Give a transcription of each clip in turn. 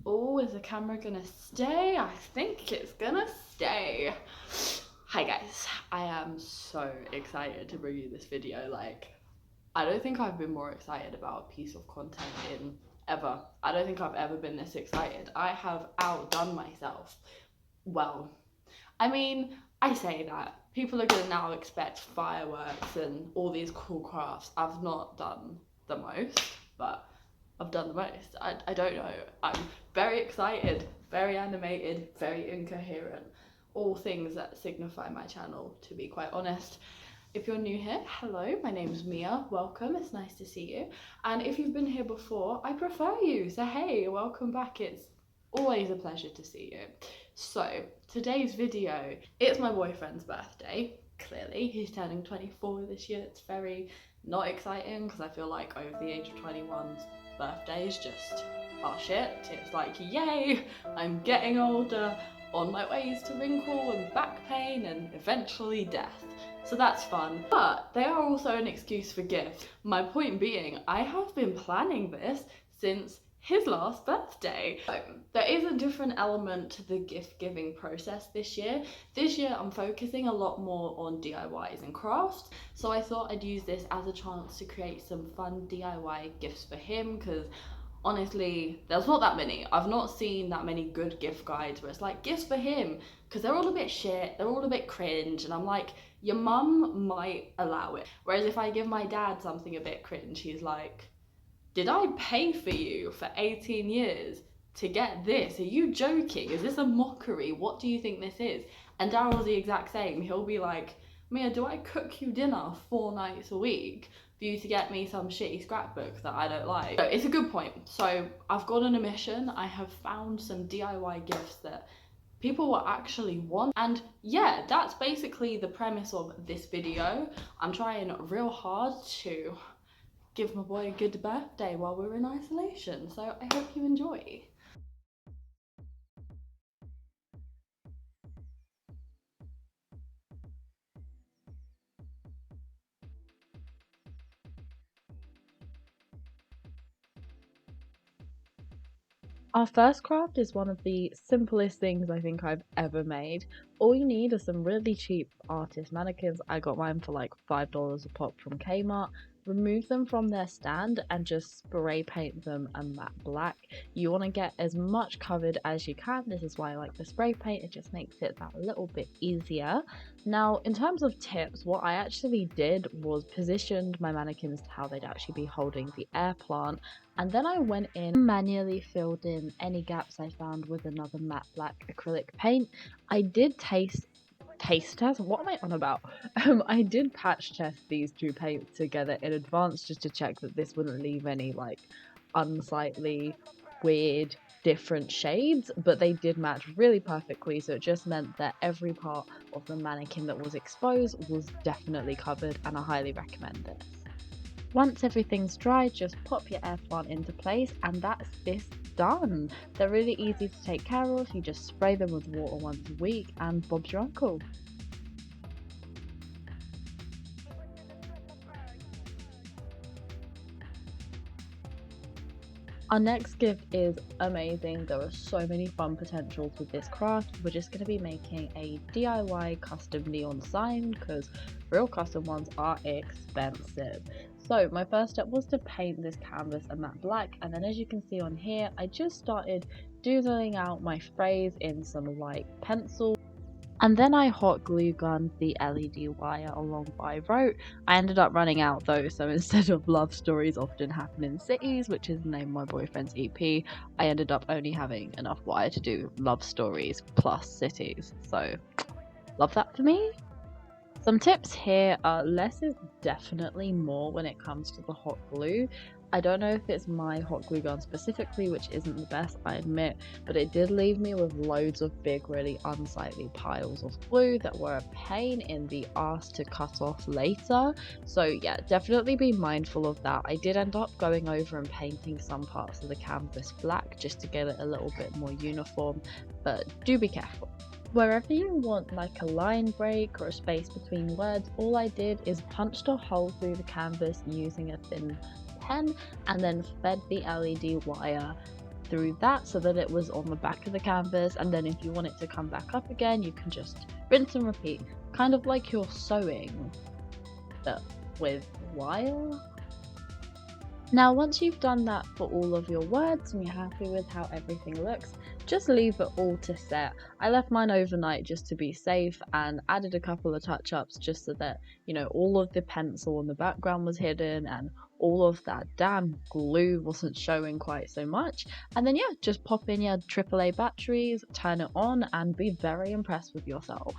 Oh, is the camera gonna stay? I think it's gonna stay. Hi guys, I am so excited to bring you this video. I don't think I've been more excited about a piece of content in ever. I don't think I've ever been this excited. I have outdone myself. Well, I mean, I say that. People are gonna now expect fireworks and all these cool crafts. I've not done the most, but I've done the most. I don't know. I'm very excited, very animated, very incoherent. All things that signify my channel, to be quite honest. If you're new here, hello, my name's Mia. Welcome, it's nice to see you. And if you've been here before, I prefer you. So hey, welcome back. It's always a pleasure to see you. So today's video, it's my boyfriend's birthday. Clearly, he's turning 24 this year. It's very not exciting because I feel like over the age of 21's birthday is just shit. It's like, yay, I'm getting older, on my ways to wrinkle and back pain and eventually death. So that's fun. But they are also an excuse for gifts. My point being, I have been planning this since his last birthday. So there is a different element to the gift giving process this year. This year I'm focusing a lot more on DIYs and crafts. So I thought I'd use this as a chance to create some fun DIY gifts for him because honestly, there's not that many. I've not seen that many good gift guides where it's like gifts for him because they're all a bit shit, they're all a bit cringe, and I'm like, your mum might allow it. Whereas if I give my dad something a bit cringe, he's like, did I pay for you for 18 years to get this? Are you joking? Is this a mockery? What do you think this is? And Daryl's the exact same. He'll be like, Mia, do I cook you dinner 4 nights a week for you to get me some shitty scrapbook that I don't like? So it's a good point. So I've gone on a mission. I have found some DIY gifts that people will actually want, and yeah, that's basically the premise of this video. I'm trying real hard to give my boy a good birthday while we're in isolation, so I hope you enjoy. Our first craft is one of the simplest things I think I've ever made. All you need are some really cheap artist mannequins. I got mine for like $5 a pop from Kmart. Remove them from their stand and just spray paint them a matte black. You want to get as much covered as you can. This is why I like the spray paint. It just makes it that little bit easier. Now, in terms of tips, what I actually did was positioned my mannequins to how they'd actually be holding the air plant, and then I went in and manually filled in any gaps I found with another matte black acrylic paint. I did taste test, what am I on about? I did patch test these two paints together in advance just to check that this wouldn't leave any like unsightly, weird, different shades, but they did match really perfectly, so it just meant that every part of the mannequin that was exposed was definitely covered, and I highly recommend it. Once everything's dry, just pop your air plant into place and that's this done. They're really easy to take care of. You just spray them with water once a week and Bob's your uncle. Our next gift is amazing. There are so many fun potentials with this craft. We're just going to be making a DIY custom neon sign because real custom ones are expensive. So my first step was to paint this canvas a matte black, and then as you can see on here, I just started doodling out my phrase in some light pencil. And then I hot glue gunned the LED wire along by rote. I ended up running out though, so instead of love stories often happen in cities, which is the name of my boyfriend's EP, I ended up only having enough wire to do love stories plus cities. So love that for me. Some tips here are less is definitely more when it comes to the hot glue. I don't know if it's my hot glue gun specifically, which isn't the best, I admit, but it did leave me with loads of big, really unsightly piles of glue that were a pain in the ass to cut off later. So yeah, definitely be mindful of that. I did end up going over and painting some parts of the canvas black just to get it a little bit more uniform, but do be careful. Wherever you want like a line break or a space between words, all I did is punched a hole through the canvas using a thin pen and then fed the LED wire through that so that it was on the back of the canvas, and then if you want it to come back up again, you can just rinse and repeat, kind of like you're sewing but with wire. Now once you've done that for all of your words and you're happy with how everything looks, just leave it all to set. I left mine overnight just to be safe and added a couple of touch-ups just so that, you know, all of the pencil in the background was hidden and all of that damn glue wasn't showing quite so much. And then yeah, just pop in your AAA batteries, turn it on, and be very impressed with yourself.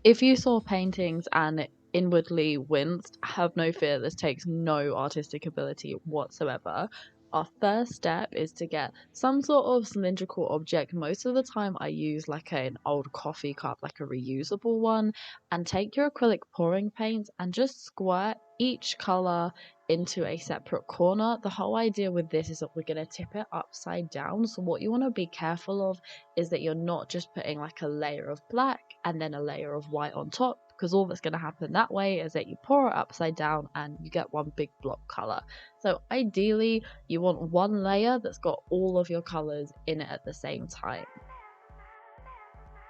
If you saw paintings and inwardly winced, have no fear, this takes no artistic ability whatsoever. Our first step is to get some sort of cylindrical object. Most of the time I use like an old coffee cup, like a reusable one, and take your acrylic pouring paint and just squirt each colour into a separate corner. The whole idea with this is that we're going to tip it upside down, so what you want to be careful of is that you're not just putting like a layer of black and then a layer of white on top, because all that's going to happen that way is that you pour it upside down and you get one big block color. So ideally you want one layer that's got all of your colors in it at the same time.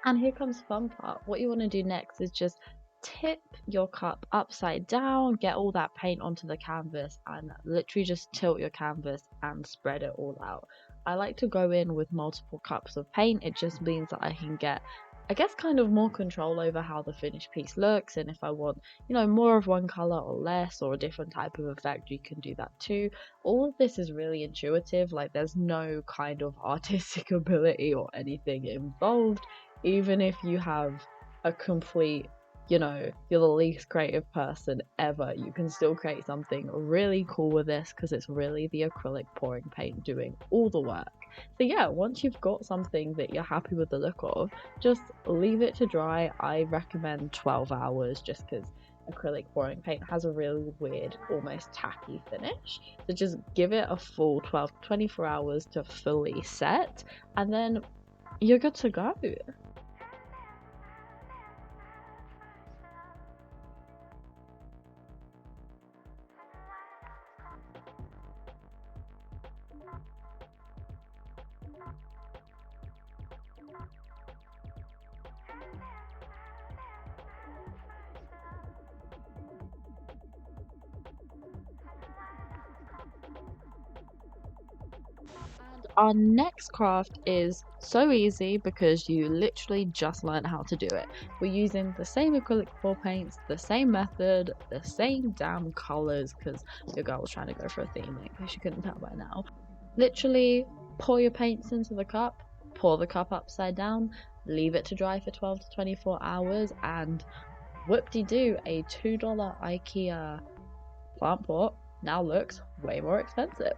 And here comes the fun part. What you want to do next is just tip your cup upside down, get all that paint onto the canvas, and literally just tilt your canvas and spread it all out. I like to go in with multiple cups of paint. It just means that I can get, I guess, kind of more control over how the finished piece looks, and if I want, you know, more of one color or less or a different type of effect, you can do that too. All of this is really intuitive, like there's no kind of artistic ability or anything involved. Even if you have a complete, you know, you're the least creative person ever, you can still create something really cool with this because it's really the acrylic pouring paint doing all the work. So yeah, once you've got something that you're happy with the look of, just leave it to dry. I recommend 12 hours just because acrylic pouring paint has a really weird, almost tacky finish. So just give it a full 12 to 24 hours to fully set, and then you're good to go. And our next craft is so easy because you literally just learned how to do it. We're using the same acrylic pour paints, the same method, the same damn colours, because your girl was trying to go for a theme, in case you couldn't tell by now. Literally pour your paints into the cup, pour the cup upside down, leave it to dry for 12 to 24 hours, and whoop-de-doo, a $2 IKEA plant pot now looks way more expensive.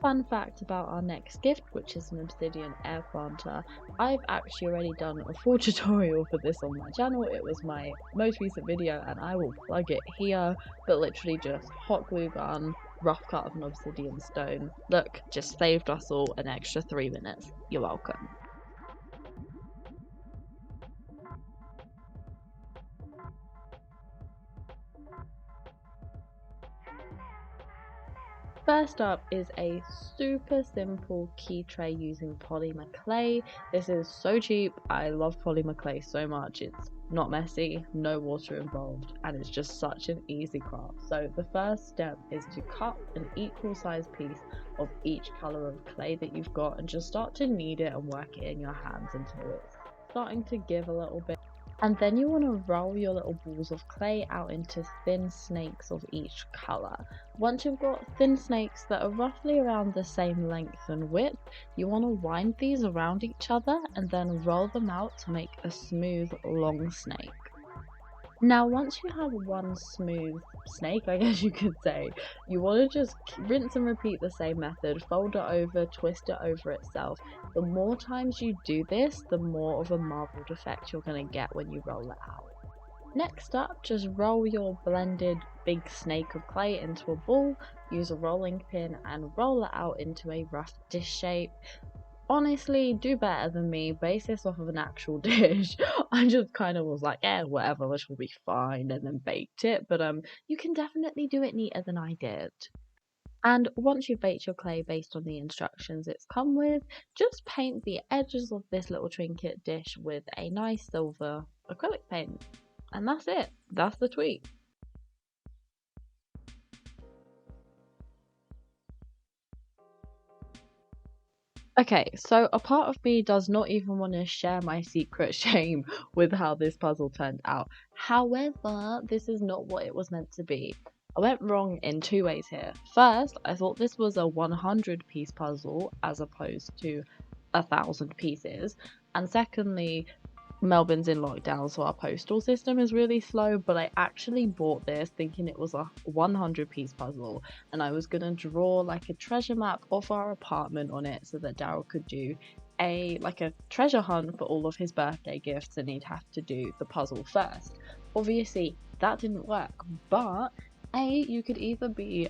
Fun fact about our next gift, which is an Obsidian air planter. I've actually already done a full tutorial for this on my channel. It was my most recent video and I will plug it here, but literally just hot glue gun, rough cut of an obsidian stone. Look, just saved us all an extra 3 minutes. You're welcome. First up is a super simple key tray using polymer clay. This is so cheap. I love polymer clay so much. It's not messy, no water involved, and it's just such an easy craft. So the first step is to cut an equal sized piece of each color of clay that you've got and just start to knead it and work it in your hands until it's starting to give a little bit. And then you want to roll your little balls of clay out into thin snakes of each colour. Once you've got thin snakes that are roughly around the same length and width, you want to wind these around each other and then roll them out to make a smooth, long snake. Now, once you have one smooth snake, I guess you could say, you want to just rinse and repeat the same method, fold it over, twist it over itself. The more times you do this, the more of a marbled effect you're going to get when you roll it out. Next up, just roll your blended big snake of clay into a ball, use a rolling pin and roll it out into a rough dish shape. Honestly, do better than me, base this off of an actual dish. I just kind of was like, whatever, this will be fine, and then baked it, but you can definitely do it neater than I did. And once you've baked your clay based on the instructions it's come with, just paint the edges of this little trinket dish with a nice silver acrylic paint. And that's it. That's the tweet. Okay, so a part of me does not even want to share my secret shame with how this puzzle turned out. However, this is not what it was meant to be. I went wrong in two ways here. First, I thought this was a 100-piece puzzle as opposed to 1,000 pieces. And secondly, Melbourne's in lockdown, so our postal system is really slow, but I actually bought this thinking it was a 100-piece puzzle, and I was gonna draw like a treasure map of our apartment on it so that Daryl could do a treasure hunt for all of his birthday gifts, and he'd have to do the puzzle first. Obviously, that didn't work, but you could either be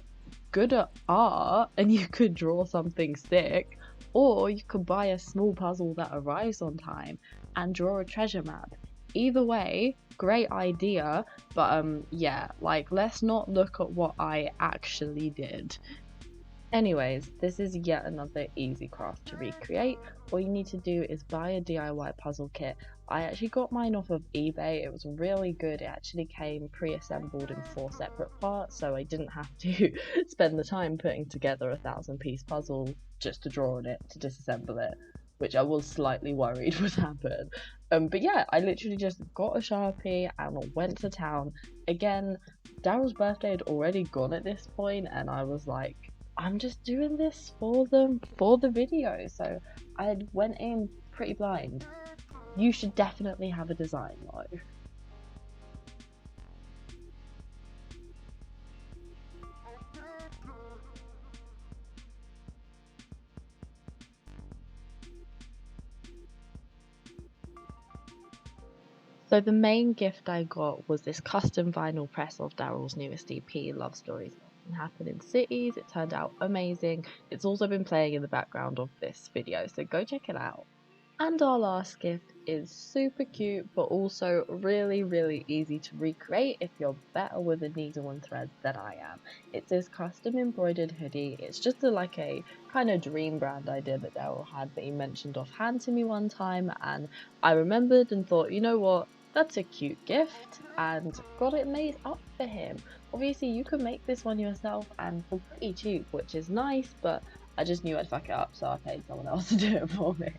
good at art and you could draw something sick, or you could buy a small puzzle that arrives on time and draw a treasure map. Either way, great idea, but yeah, let's not look at what I actually did. Anyways, this is yet another easy craft to recreate. All you need to do is buy a DIY puzzle kit. I actually got mine off of eBay. It was really good. It actually came pre-assembled in 4 separate parts, so I didn't have to spend the time putting together a 1,000-piece puzzle just to draw on it, to disassemble it, which I was slightly worried would happen. But yeah, I literally just got a Sharpie and went to town. Again, Daryl's birthday had already gone at this point, and I was like, I'm just doing this for the video, so I went in pretty blind. You should definitely have a design though. So the main gift I got was this custom vinyl press of Daryl's newest EP, Love Stories Can Happen in Cities. It turned out amazing. It's also been playing in the background of this video, so go check it out. And our last gift is super cute, but also really easy to recreate if you're better with the needle and thread than I am. It's this custom embroidered hoodie. It's just a kind of dream brand idea that Daryl had that he mentioned offhand to me one time, and I remembered and thought, you know what? That's a cute gift, and got it made up for him. Obviously, you could make this one yourself and for pretty cheap, which is nice, but I just knew I'd fuck it up, so I paid someone else to do it for me.